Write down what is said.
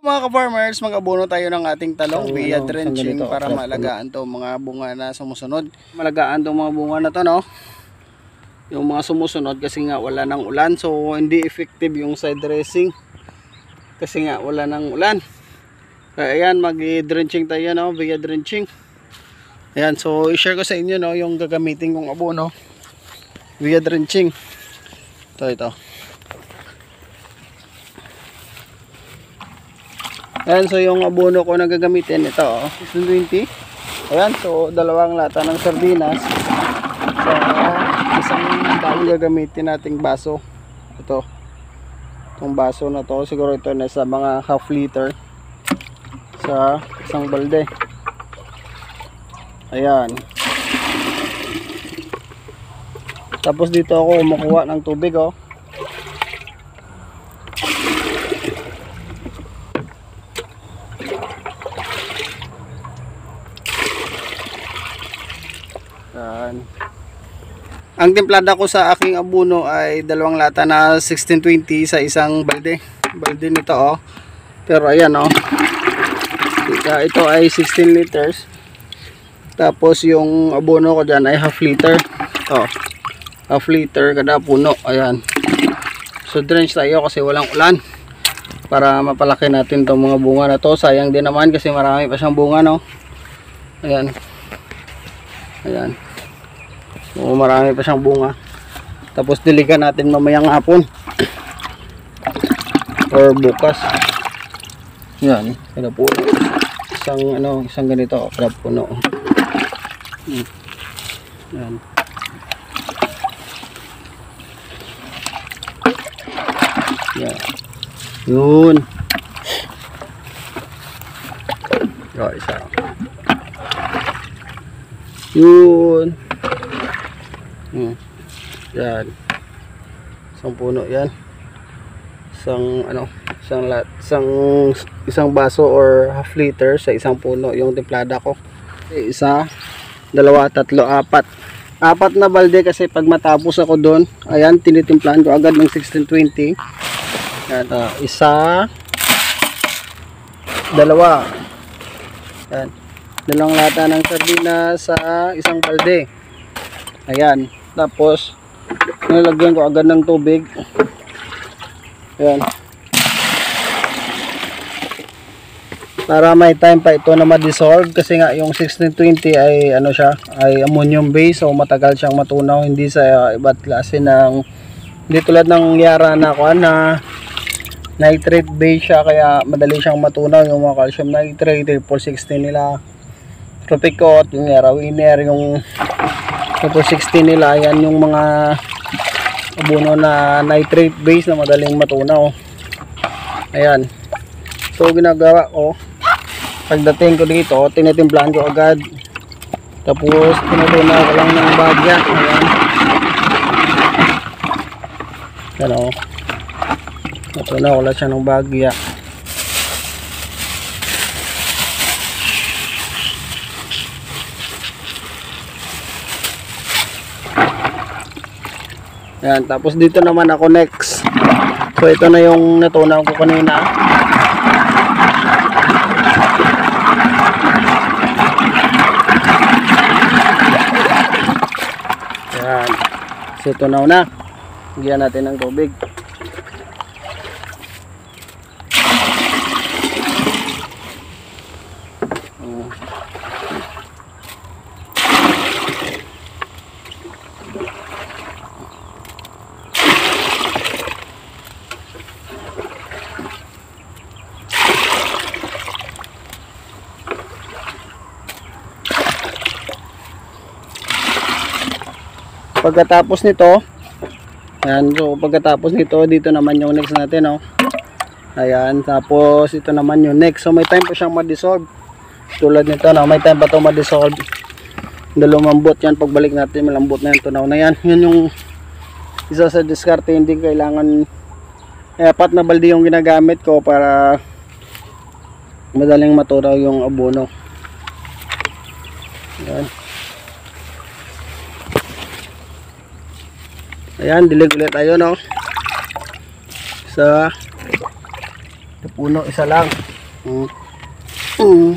Mga ka-farmers, mag-abono tayo ng ating talong via drenching ganito, para malagaan to mga bunga na sumusunod. Malagaan to mga bunga na to, no? Yung mga sumusunod kasi nga wala nang ulan, so hindi effective yung side dressing kasi nga wala nang ulan. Kaya ayan, mag-drenching tayo, no? Via drenching. Ayan, so i-share ko sa inyo, no, yung gagamitin kong abono via drenching. Ito. Ayan, so yung abono ko na gagamitin, ito, 620. Ayan, so dalawang lata ng sardinas sa isang bagong gagamitin nating baso. Itong baso na to, siguro ito na sa mga half liter sa isang balde. Ayan. Tapos dito ako kumukuha ng tubig, oh. Ayan. Ang timplada ko sa aking abono ay dalawang lata na 1620 sa isang balde nito, oh. Pero ayan, oh. Ito ay 16 liters. Tapos yung abono ko dyan ay half liter. Oh, half liter kada puno. Ayan. So drench tayo kasi walang ulan para mapalaki natin itong mga bunga na to. Sayang din naman kasi marami pa siyang bunga, no. Ayan. So, marami pa siyang bunga. Tapos diligan natin mamayang hapon or bukas. Yan, kada puno. Isang ganito kada puno. Yan. Yan. Yun. Isa. Yun. Yan. Isang puno yan. Isang baso or half liter sa isang puno yung timplada ko. Isa, dalawa, tatlo, apat. Apat na balde kasi pag matapos ako doon, ayan, tinitimplahan ko agad ng 1620. Yan, isa, dalawa. Yan. Dalawang lata ng sardinas sa isang balde. Ayan. Tapos nilagyan ko agad ng tubig. Ayan. Para may time pa ito na ma-dissolve kasi nga yung 1620 ay ano siya, ay ammonium base, so matagal siyang matunaw, hindi sa iba't klase ng, hindi tulad ng Yara na nitrate base siya kaya madali siyang matunaw. Yung mga calcium nitrate, 460 nila, Tropicot, yung Yara Winner, yung 460 nila, yan yung mga abono na nitrate base na madaling matunaw. Ayan. So ginagawa ko, pagdating ko dito, tinitimplahan ko agad. Tapos tinutunaw ko lang ng bagya. Ayan. Yan, o. Natunaw ko lang siya ng bagya. Yan, tapos dito naman ako next. So ito na yung natunaw ko kanina. Yan. So tunaw na. Bigyan natin ng tubig. Pagkatapos nito, ayan, so pagkatapos nito, dito naman yung next natin, oh. Ayan, tapos ito naman yung next. So may time pa siyang ma-dissolve. Tulad nito, no, may time pa ito ma-dissolve. Lumambot yan, pagbalik natin malambot na yan, tunaw na yan. Yun yung isa sa diskarte, hindi kailangan apat na balde yung ginagamit ko para madaling matunaw yung abono. Ayan. Ayan, dilig ulit tayo, no? Sa puno, isa lang. Mm.